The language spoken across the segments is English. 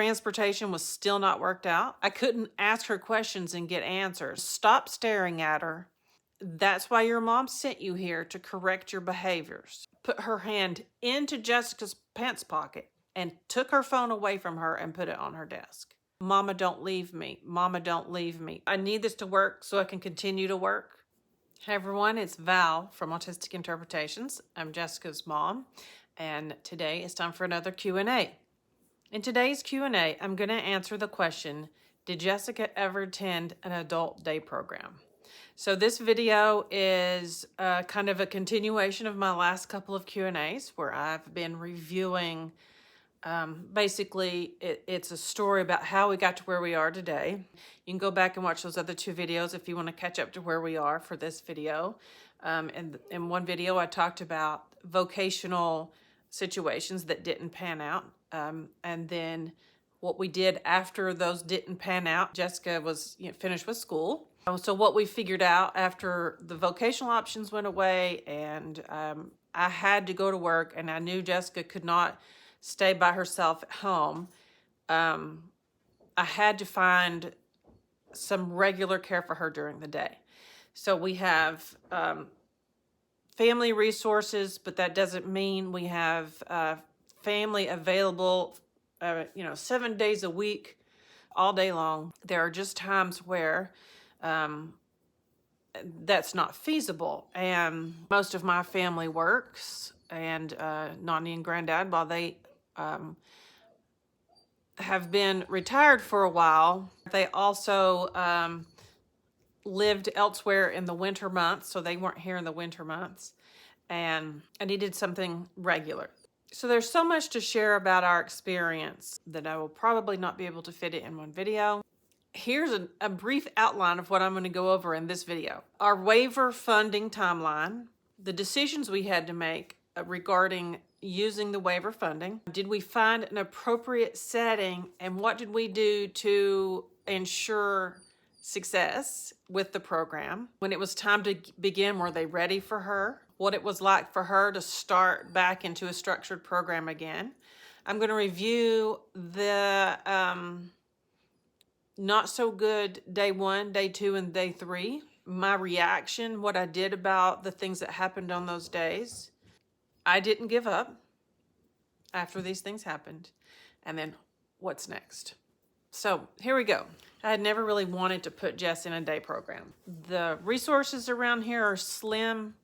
transportation was still not worked out. I couldn't ask her questions and get answers. Stop staring at her. That's why your mom sent you here, to correct your behaviors. Put her hand into Jessica's pants pocket and took her phone away from her and put it on her desk. Mama, don't leave me. Mama, don't leave me. I need this to work so I can continue to work. Hey everyone, it's Val from Autistic Interpretations. I'm Jessica's mom, and today it's time for another Q&A. In today's Q&A, I'm going to answer the question, did Jessica ever attend an adult day program? So this video is kind of a continuation of my last couple of Q&As where I've been reviewing, basically it's a story about how we got to where we are today. You can go back and watch those other two videos if you want to catch up to where we are for this video. And in one video, I talked about vocational situations that didn't pan out. And then what we did after those didn't pan out. Jessica was finished with school. So what we figured out after the vocational options went away and I had to go to work and I knew Jessica could not stay by herself at home, I had to find some regular care for her during the day. So we have family resources, but that doesn't mean we have family available 7 days a week, all day long. There are just times where that's not feasible, and most of my family works, and Nani and Granddad, while they have been retired for a while, they also lived elsewhere in the winter months, so they weren't here in the winter months, and I needed something regular. So there's so much to share about our experience that I will probably not be able to fit it in one video. Here's a brief outline of what I'm going to go over in this video. Our waiver funding timeline, the decisions we had to make regarding using the waiver funding. Did we find an appropriate setting, and what did we do to ensure success with the program? When it was time to begin, were they ready for her? What it was like for her to start back into a structured program again. I'm going to review the not so good day 1, day 2, and day 3. My reaction, what I did about the things that happened on those days. I didn't give up after these things happened. And then what's next? So here we go. I had never really wanted to put Jess in a day program. The resources around here are slim.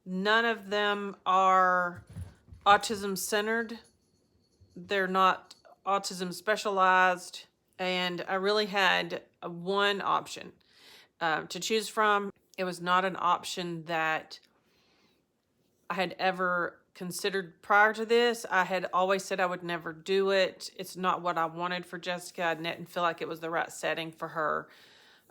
None of them are autism centered. They're not autism specialized. And I really had one option to choose from. It was not an option that I had ever considered prior to this. I had always said I would never do it. It's not what I wanted for Jessica. I didn't feel like it was the right setting for her.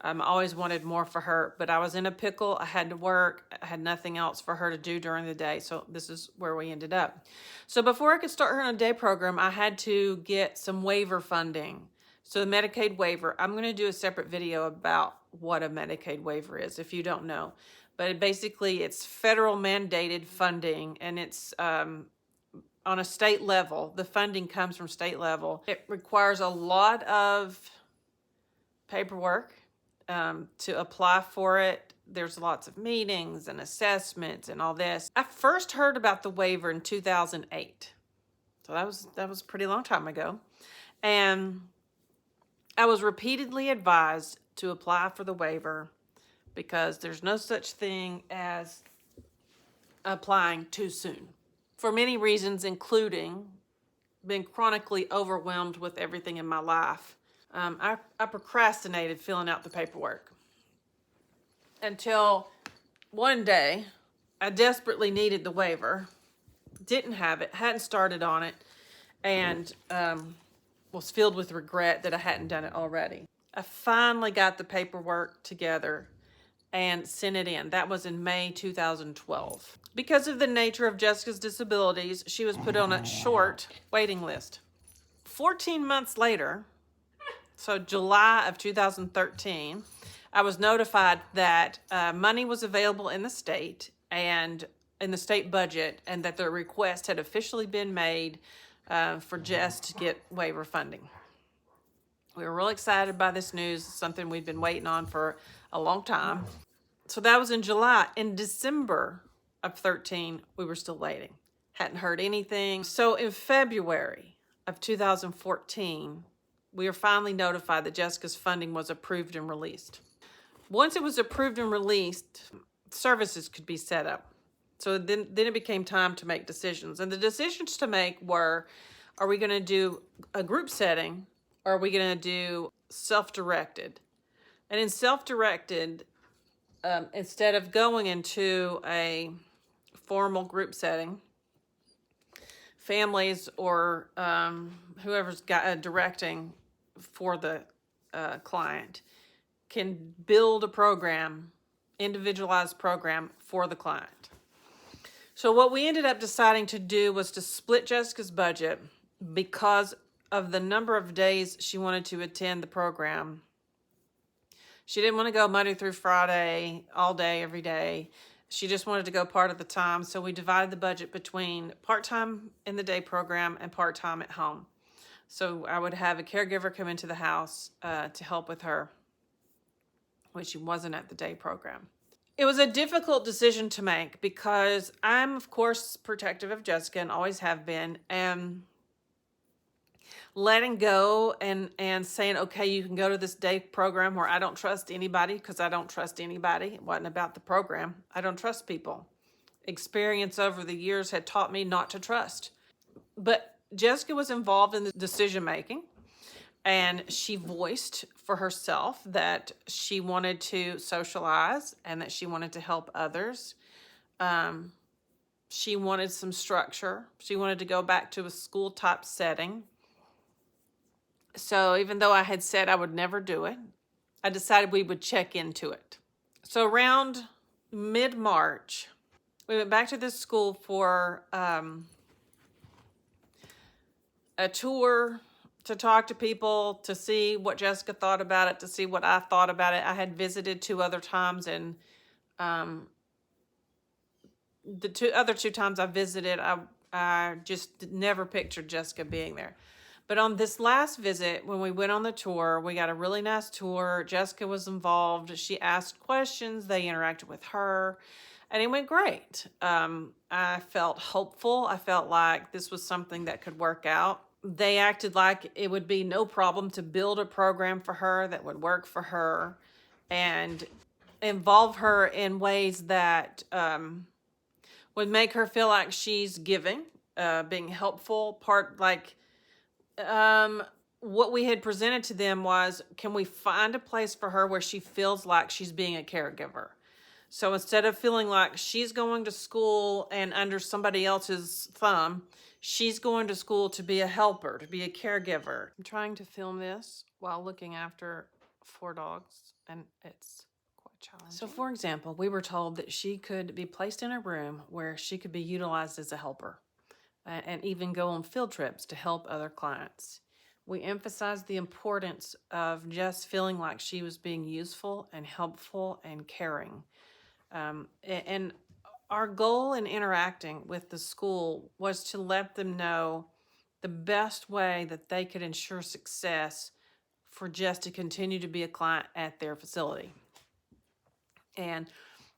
I always wanted more for her, but I was in a pickle. I had to work. I had nothing else for her to do during the day. So this is where we ended up. So before I could start her on a day program, I had to get some waiver funding. So the Medicaid waiver, I'm going to do a separate video about what a Medicaid waiver is if you don't know. But basically it's federal mandated funding, and it's on a state level. The funding comes from state level. It requires a lot of paperwork to apply for it. There's lots of meetings and assessments and all this. I first heard about the waiver in 2008. So that was a pretty long time ago. And I was repeatedly advised to apply for the waiver because there's no such thing as applying too soon. For many reasons, including being chronically overwhelmed with everything in my life. I procrastinated filling out the paperwork until one day I desperately needed the waiver, didn't have it, hadn't started on it, and was filled with regret that I hadn't done it already. I finally got the paperwork together and sent it in. That was in May 2012. Because of the nature of Jessica's disabilities, she was put on a short waiting list. 14 months later, so July of 2013, I was notified that money was available in the state and in the state budget, and that the request had officially been made for Jess to get waiver funding. We were real excited by this news, something we'd been waiting on for a long time. So that was in July. In December of 13, we were still waiting. Hadn't heard anything. So in February of 2014, we were finally notified that Jessica's funding was approved and released. Once it was approved and released, services could be set up. So then it became time to make decisions. And the decisions to make were, are we going to do a group setting, or are we going to do self-directed? And in self-directed, instead of going into a formal group setting, families or whoever's got directing for the client can build a program, individualized program for the client. So what we ended up deciding to do was to split Jessica's budget because of the number of days she wanted to attend the program. She didn't want to go Monday through Friday, all day, every day. She just wanted to go part of the time. So we divided the budget between part-time in the day program and part-time at home. So I would have a caregiver come into the house to help with her when she wasn't at the day program. It was a difficult decision to make because I'm, of course, protective of Jessica and always have been. And letting go and saying, okay, you can go to this day program where I don't trust anybody, because I don't trust anybody. It wasn't about the program. I don't trust people. Experience over the years had taught me not to trust. But Jessica was involved in the decision making, and she voiced for herself that she wanted to socialize and that she wanted to help others. She wanted some structure. She wanted to go back to a school type setting. So even though I had said I would never do it, I decided we would check into it. So around mid-March, we went back to this school for a tour, to talk to people, to see what Jessica thought about it, to see what I thought about it. I had visited 2 other times, and the other two times I visited, I just never pictured Jessica being there. But on this last visit, when we went on the tour, we got a really nice tour. Jessica was involved. She asked questions. They interacted with her, and it went great. I felt hopeful. I felt like this was something that could work out. They acted like it would be no problem to build a program for her that would work for her and involve her in ways that would make her feel like she's giving, being helpful. What we had presented to them was, can we find a place for her where she feels like she's being a caregiver? So instead of feeling like she's going to school and under somebody else's thumb, she's going to school to be a helper, to be a caregiver. I'm trying to film this while looking after 4 dogs, and it's quite challenging. So for example, we were told that she could be placed in a room where she could be utilized as a helper, and even go on field trips to help other clients. We emphasized the importance of Jess feeling like she was being useful and helpful and caring. And our goal in interacting with the school was to let them know the best way that they could ensure success for Jess to continue to be a client at their facility. And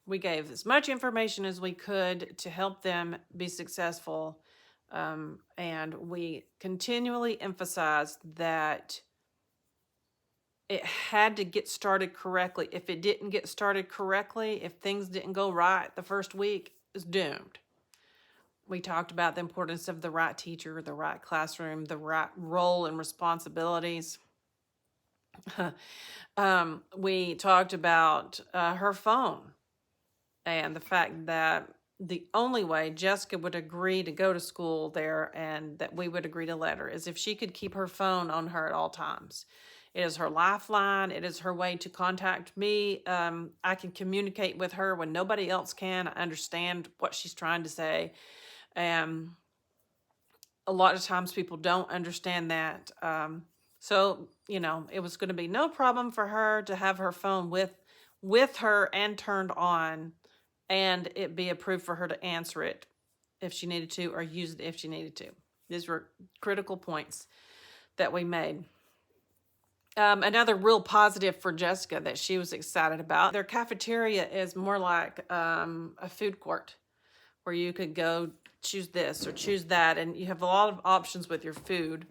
we gave as much information as we could to help them be successful. And we continually emphasized that it had to get started correctly. If it didn't get started correctly, if things didn't go right the first week, it's doomed. We talked about the importance of the right teacher, the right classroom, the right role and responsibilities. We talked about her phone and the fact that the only way Jessica would agree to go to school there and that we would agree to let her is if she could keep her phone on her at all times. It is her lifeline. It is her way to contact me. I can communicate with her when nobody else can. I understand what she's trying to say. A lot of times people don't understand that. So, it was going to be no problem for her to have her phone with her and turned on, and it be approved for her to answer it if she needed to, or use it if she needed to. These were critical points that we made. Another real positive for Jessica that she was excited about, their cafeteria is more like a food court where you could go choose this or choose that, and you have a lot of options with your food.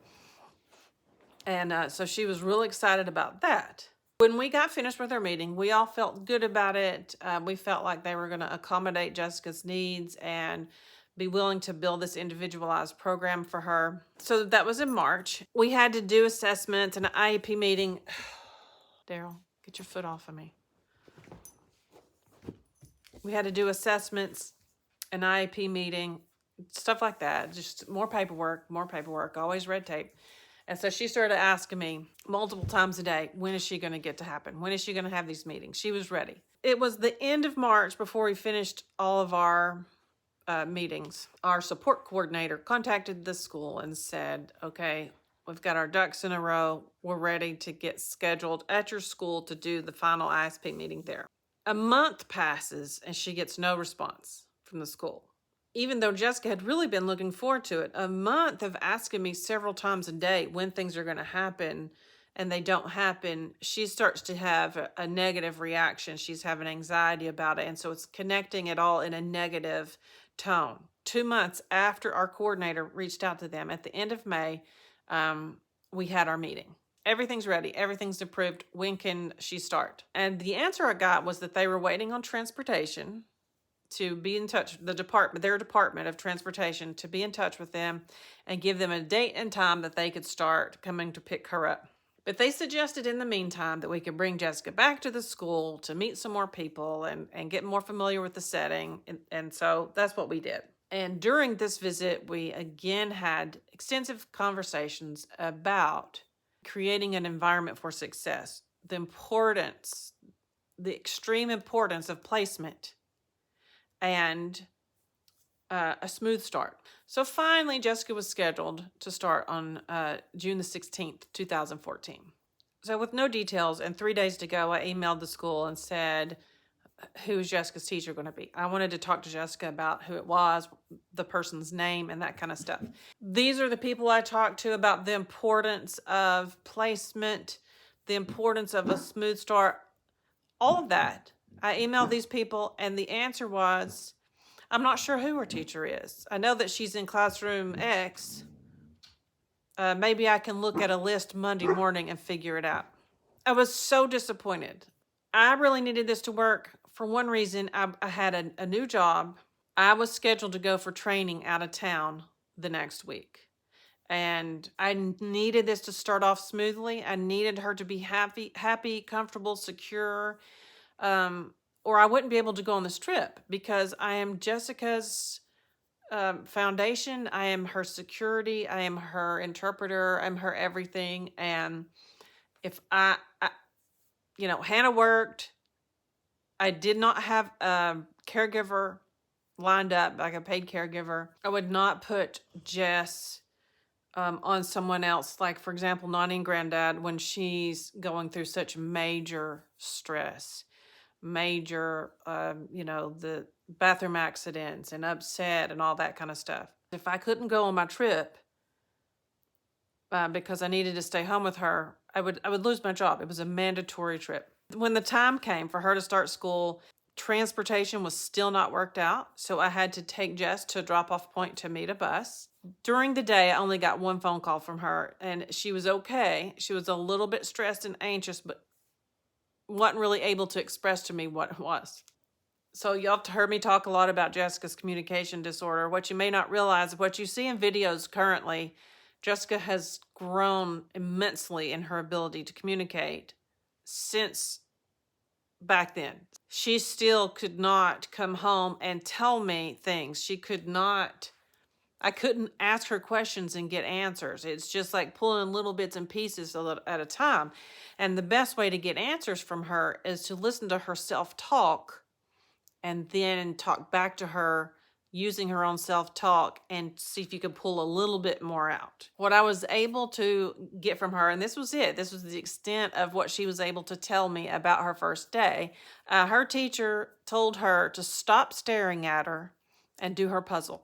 And so she was really excited about that. When we got finished with our meeting, we all felt good about it. We felt like they were going to accommodate Jessica's needs and be willing to build this individualized program for her. So that was in March. We had to do assessments and an IEP meeting. Daryl, get your foot off of me. We had to do assessments, an IEP meeting, stuff like that. Just more paperwork, always red tape. And so she started asking me multiple times a day, when is she going to get to happen? When is she going to have these meetings? She was ready. It was the end of March before we finished all of our meetings. Our support coordinator contacted the school and said, okay, we've got our ducks in a row. We're ready to get scheduled at your school to do the final ISP meeting there. A month passes and she gets no response from the school. Even though Jessica had really been looking forward to it, a month of asking me several times a day when things are going to happen and they don't happen, she starts to have a negative reaction. She's having anxiety about it. And so it's connecting it all in a negative tone. 2 months after our coordinator reached out to them at the end of May, we had our meeting. Everything's ready. Everything's approved. When can she start? And the answer I got was that they were waiting on transportation to be in touch, their Department of Transportation, to be in touch with them and give them a date and time that they could start coming to pick her up. But they suggested in the meantime that we could bring Jessica back to the school to meet some more people and get more familiar with the setting. And so that's what we did. And during this visit, we again had extensive conversations about creating an environment for success, the extreme importance of placement, and a smooth start. So finally, Jessica was scheduled to start on June the 16th, 2014. So with no details and 3 days to go, I emailed the school and said, who is Jessica's teacher going to be? I wanted to talk to Jessica about who it was, the person's name, and that kind of stuff. These are the people I talked to about the importance of placement, the importance of a smooth start, all of that. I emailed these people, and the answer was, I'm not sure who her teacher is. I know that she's in classroom X. Maybe I can look at a list Monday morning and figure it out. I was so disappointed. I really needed this to work for one reason. I had a new job. I was scheduled to go for training out of town the next week. And I needed this to start off smoothly. I needed her to be happy, comfortable, secure, or I wouldn't be able to go on this trip, because I am Jessica's foundation. I am her security. I am her interpreter. I'm her everything. And if Hannah worked, I did not have a caregiver lined up, like a paid caregiver. I would not put Jess on someone else, like, for example, Nani and Granddad, when she's going through such major stress, major, the bathroom accidents and upset and all that kind of stuff. If I couldn't go on my trip because I needed to stay home with her, I would lose my job. It was a mandatory trip. When the time came for her to start school, transportation was still not worked out, so I had to take Jess to a drop-off point to meet a bus. During the day, I only got one phone call from her, and she was okay. She was a little bit stressed and anxious, but wasn't really able to express to me what it was. So y'all have heard me talk a lot about Jessica's communication disorder. What you may not realize, what you see in videos currently, Jessica has grown immensely in her ability to communicate since back then. She still could not come home and tell me things. I couldn't ask her questions and get answers. It's just like pulling little bits and pieces at a time. And the best way to get answers from her is to listen to her self-talk and then talk back to her using her own self-talk and see if you could pull a little bit more out. What I was able to get from her, and this was it, this was the extent of what she was able to tell me about her first day. Her teacher told her to stop staring at her and do her puzzle.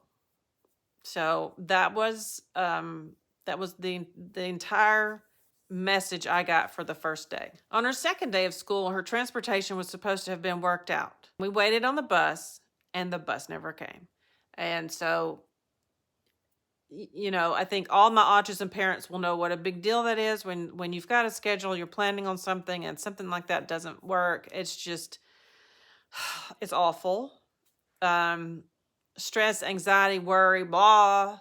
So that was the entire message I got for the first day. On her second day of school, her transportation was supposed to have been worked out. We waited on the bus, and the bus never came. And so, I think all my autism parents will know what a big deal that is when you've got a schedule, you're planning on something, and something like that doesn't work. It's just, it's awful. Stress, anxiety, worry, blah.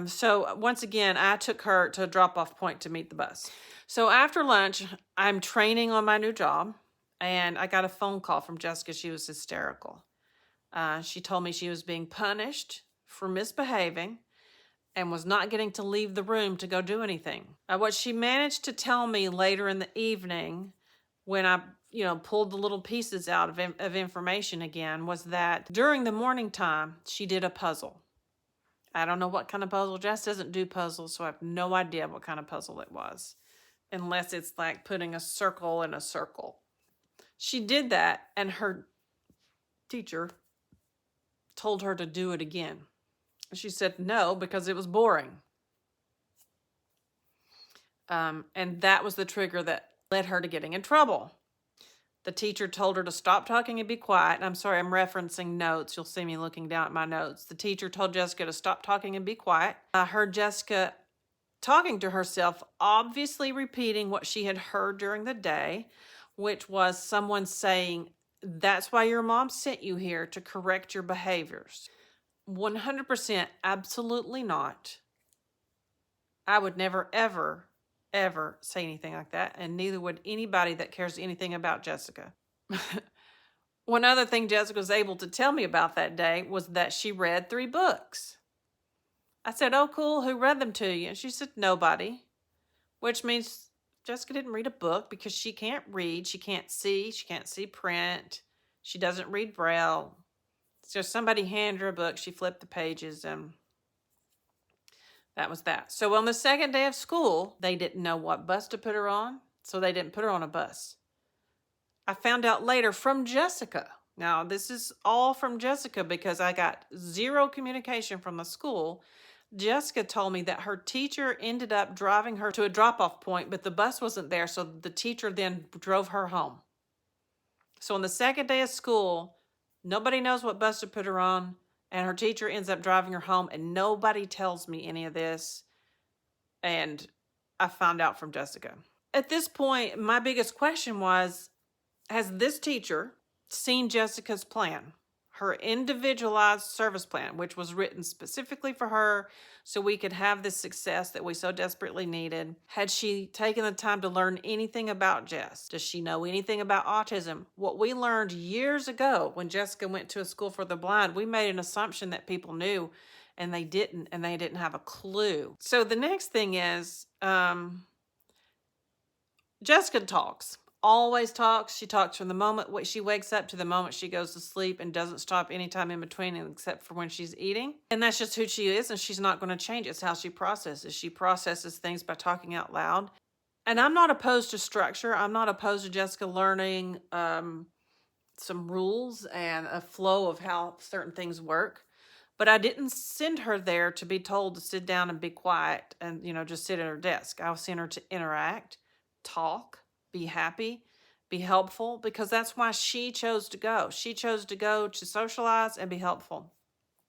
So once again, I took her to a drop-off point to meet the bus. So after lunch, I'm training on my new job, and I got a phone call from Jessica. She was hysterical. She told me she was being punished for misbehaving and was not getting to leave the room to go do anything. What she managed to tell me later in the evening, when I pulled the little pieces out of information again, was that during the morning time, she did a puzzle. I don't know what kind of puzzle. Jess doesn't do puzzles, so I have no idea what kind of puzzle it was, unless it's like putting a circle in a circle. She did that, and her teacher told her to do it again. She said no, because it was boring. And that was the trigger that led her to getting in trouble. The teacher told her to stop talking and be quiet. And I'm sorry, I'm referencing notes. You'll see me looking down at my notes. The teacher told Jessica to stop talking and be quiet. I heard Jessica talking to herself, obviously repeating what she had heard during the day, which was someone saying, "That's why your mom sent you here, to correct your behaviors." 100% absolutely not. I would never, ever, ever say anything like that, and neither would anybody that cares anything about Jessica. One other thing Jessica was able to tell me about that day was that she read 3 books. I said, "Oh, cool. Who read them to you?" And she said, "Nobody," which means Jessica didn't read a book because she can't read. She can't see print. She doesn't read Braille. So somebody handed her a book. She flipped the pages, and that was that. So on the second day of school, they didn't know what bus to put her on, so they didn't put her on a bus. I found out later from Jessica. Now, this is all from Jessica because I got 0 communication from the school. Jessica told me that her teacher ended up driving her to a drop-off point, but the bus wasn't there, so the teacher then drove her home. So on the second day of school, nobody knows what bus to put her on, and her teacher ends up driving her home, and nobody tells me any of this, and I found out from Jessica. At this point, my biggest question was, has this teacher seen Jessica's plan, her individualized service plan, which was written specifically for her so we could have this success that we so desperately needed? Had she taken the time to learn anything about Jess? Does she know anything about autism? What we learned years ago when Jessica went to a school for the blind, we made an assumption that people knew, and they didn't have a clue. So the next thing is, Jessica talks. Always talks. She talks from the moment she wakes up to the moment she goes to sleep, and doesn't stop anytime in between except for when she's eating. And that's just who she is, and she's not going to change. It's how she processes. She processes things by talking out loud. And I'm not opposed to structure. I'm not opposed to Jessica learning some rules and a flow of how certain things work. But I didn't send her there to be told to sit down and be quiet and, just sit at her desk. I was sending her to interact, talk, be happy, be helpful, because that's why she chose to go. She chose to go to socialize and be helpful.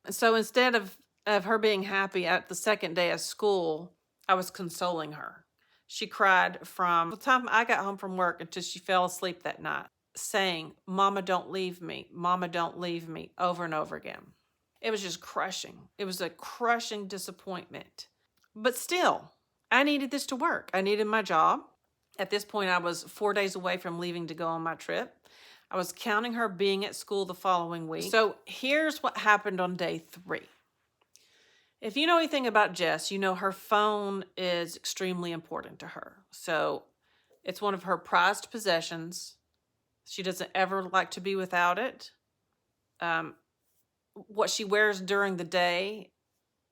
So instead of her being happy at the second day of school, I was consoling her. She cried from the time I got home from work until she fell asleep that night, saying, "Mama, don't leave me. Mama, don't leave me," over and over again. It was just crushing. It was a crushing disappointment. But still, I needed this to work. I needed my job. At this point, I was 4 days away from leaving to go on my trip. I was counting her being at school the following week. So here's what happened on day 3. If you know anything about Jess, you know her phone is extremely important to her. So it's one of her prized possessions. She doesn't ever like to be without it. What she wears during the day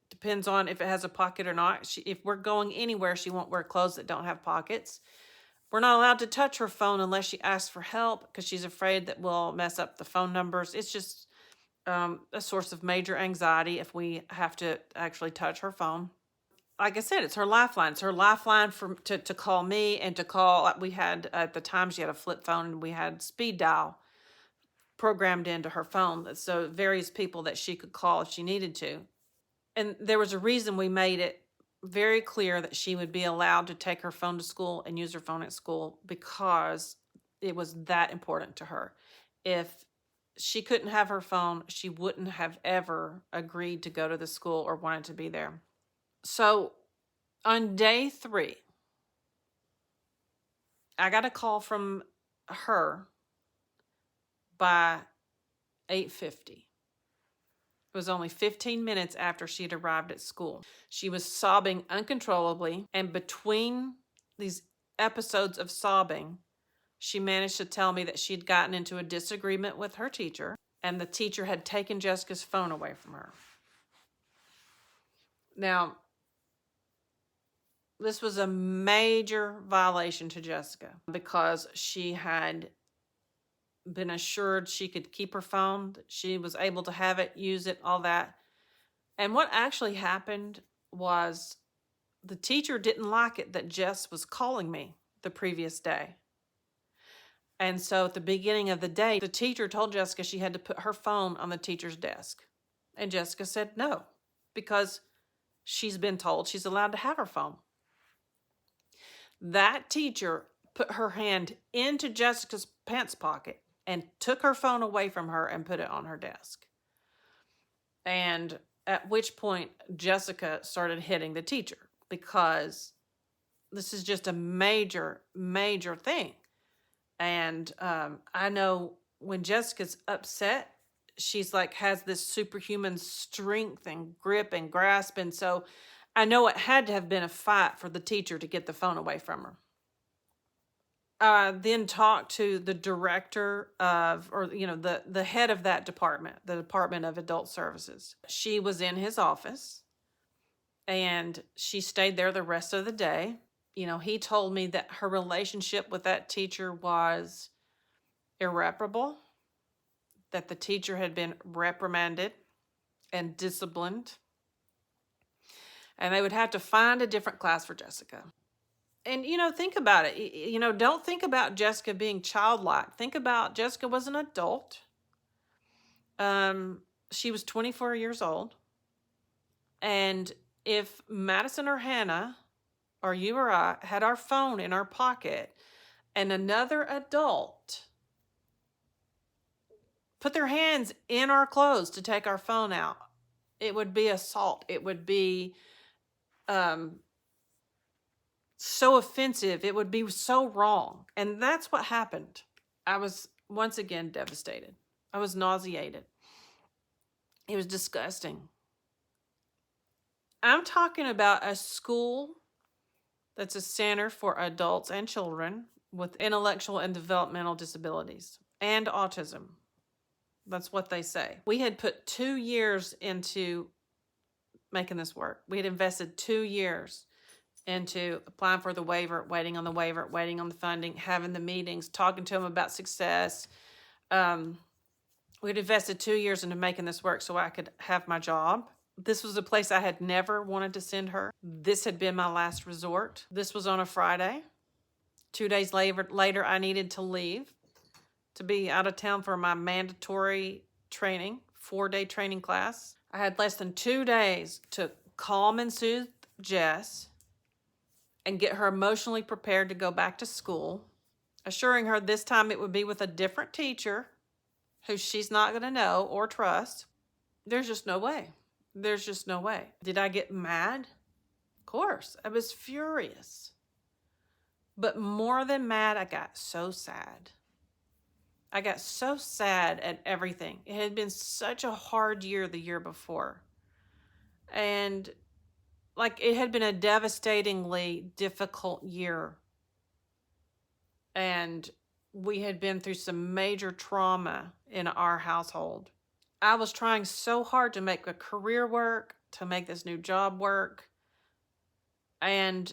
depends on if it has a pocket or not. If we're going anywhere, she won't wear clothes that don't have pockets. We're not allowed to touch her phone unless she asks for help, because she's afraid that we'll mess up the phone numbers. It's just a source of major anxiety if we have to actually touch her phone. like I said, it's her lifeline. It's her lifeline to call me and to call. We had, at the time, she had a flip phone, and we had speed dial programmed into her phone. So various people that she could call if she needed to. And there was a reason we made it very clear that she would be allowed to take her phone to school and use her phone at school, because it was that important to her. If she couldn't have her phone, she wouldn't have ever agreed to go to the school or wanted to be there. So on day 3, I got a call from her by 8:50. It was only 15 minutes after she had arrived at school. She was sobbing uncontrollably, and between these episodes of sobbing, she managed to tell me that she had gotten into a disagreement with her teacher, and the teacher had taken Jessica's phone away from her. Now, this was a major violation to Jessica, because she had been assured she could keep her phone, that she was able to have it, use it, all that. And what actually happened was the teacher didn't like it that Jess was calling me the previous day. And so at the beginning of the day, the teacher told Jessica she had to put her phone on the teacher's desk. And Jessica said no, because she's been told she's allowed to have her phone. That teacher put her hand into Jessica's pants pocket and took her phone away from her and put it on her desk. And at which point Jessica started hitting the teacher, because this is just a major, major thing. And I know when Jessica's upset, she's like, has this superhuman strength and grip and grasp. And so I know it had to have been a fight for the teacher to get the phone away from her. I then talked to the director of, or, the head of that department, the Department of Adult Services. She was in his office, and she stayed there the rest of the day. He told me that her relationship with that teacher was irreparable, that the teacher had been reprimanded and disciplined, and they would have to find a different class for Jessica. And, think about it. Don't think about Jessica being childlike. Think about Jessica was an adult. She was 24 years old. And if Madison or Hannah or you or I had our phone in our pocket and another adult put their hands in our clothes to take our phone out, it would be assault. It would be so offensive. It would be so wrong. And that's what happened. I was once again devastated. I was nauseated. It was disgusting. I'm talking about a school that's a center for adults and children with intellectual and developmental disabilities and autism. That's what they say. We had put 2 years into making this work. We had invested 2 years into applying for the waiver, waiting on the funding, having the meetings, talking to them about success. We'd invested 2 years into making this work so I could have my job. This was a place I had never wanted to send her. This had been my last resort. This was on a Friday. 2 days later, I needed to leave to be out of town for my mandatory training, 4-day training class. I had less than 2 days to calm and soothe Jess and get her emotionally prepared to go back to school, assuring her this time it would be with a different teacher who she's not going to know or trust. There's just no way. There's just no way. Did I get mad? Of course. I was furious. But more than mad, I got so sad. I got so sad at everything. It had been such a hard year the year before. And it had been a devastatingly difficult year. And we had been through some major trauma in our household. I was trying so hard to make a career work, to make this new job work. And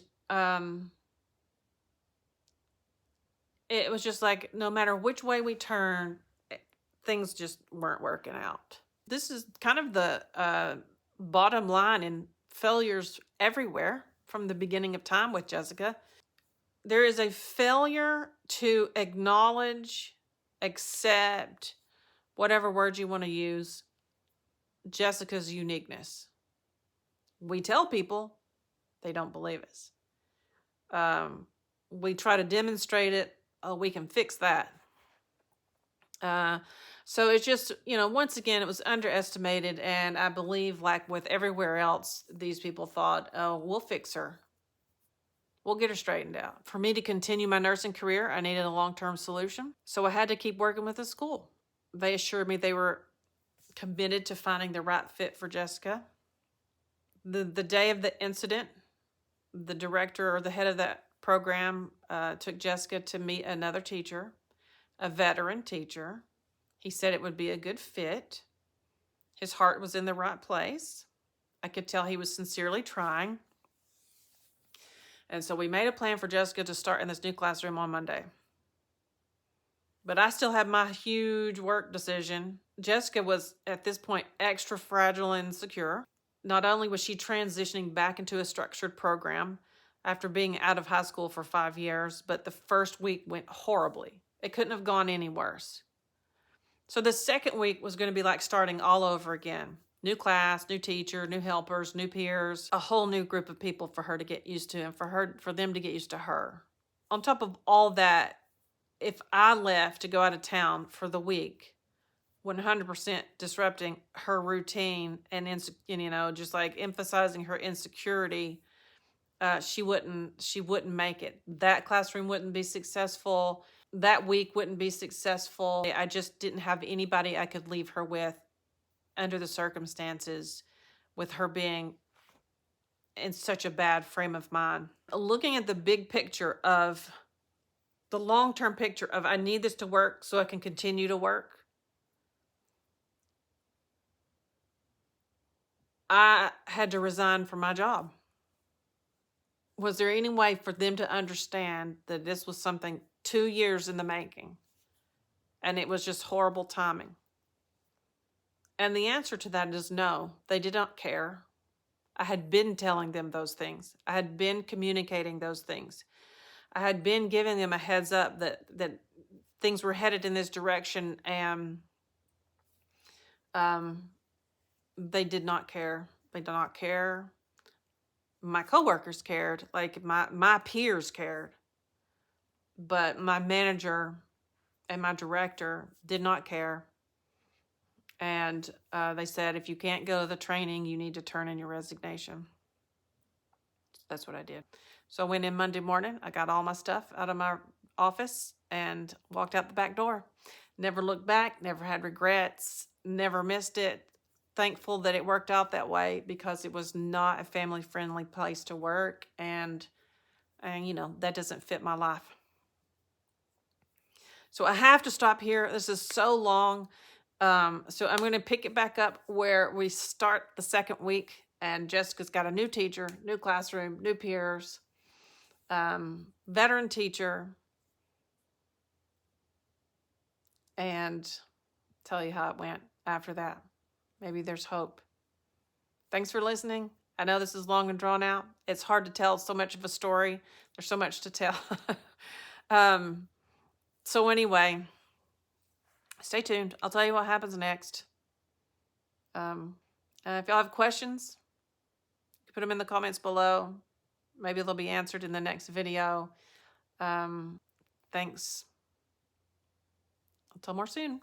it was just like, no matter which way we turned, things just weren't working out. This is kind of the bottom line in failures everywhere from the beginning of time with Jessica. There is a failure to acknowledge, accept, whatever word you want to use, Jessica's uniqueness. We tell people, they don't believe us. We try to demonstrate it. Oh, we can fix that. So it's just, once again, it was underestimated. And I believe, like with everywhere else, these people thought, oh, we'll fix her. We'll get her straightened out. For me to continue my nursing career, I needed a long-term solution. So I had to keep working with the school. They assured me they were committed to finding the right fit for Jessica. The day of the incident, the director or the head of that program took Jessica to meet another teacher, a veteran teacher. He said it would be a good fit. His heart was in the right place. I could tell he was sincerely trying. And so we made a plan for Jessica to start in this new classroom on Monday. But I still had my huge work decision. Jessica was, at this point, extra fragile and insecure. Not only was she transitioning back into a structured program after being out of high school for 5 years, but the first week went horribly. It couldn't have gone any worse. So the second week was going to be like starting all over again. New class, new teacher, new helpers, new peers, a whole new group of people for her to get used to and for them to get used to her. On top of all that, if I left to go out of town for the week, 100% disrupting her routine and just like emphasizing her insecurity, she wouldn't make it. That classroom wouldn't be successful. That week wouldn't be successful. I just didn't have anybody I could leave her with under the circumstances, with her being in such a bad frame of mind. Looking at the big picture of the long-term picture of I need this to work so I can continue to work, I had to resign from my job. Was there any way for them to understand that this was something 2 years in the making and it was just horrible timing? And the answer to that is no. They did not care. I had been telling them those things. I had been communicating those things. I had been giving them a heads up that things were headed in this direction, and they did not care. They did not care. My coworkers cared, like my peers cared, but my manager and my director did not care. And they said, if you can't go to the training, you need to turn in your resignation. That's what I did. So I went in Monday morning. I got all my stuff out of my office and walked out the back door. Never looked back, never had regrets, never missed it. Thankful that it worked out that way, because it was not a family-friendly place to work. And that doesn't fit my life. So I have to stop here. This is so long. So I'm going to pick it back up where we start the second week, and Jessica's got a new teacher, new classroom, new peers, veteran teacher, and tell you how it went after that. Maybe there's hope. Thanks for listening. I know this is long and drawn out. It's hard to tell so much of a story. There's so much to tell. So anyway, stay tuned. I'll tell you what happens next. If y'all have questions, put them in the comments below. Maybe they'll be answered in the next video. Thanks. Until more soon.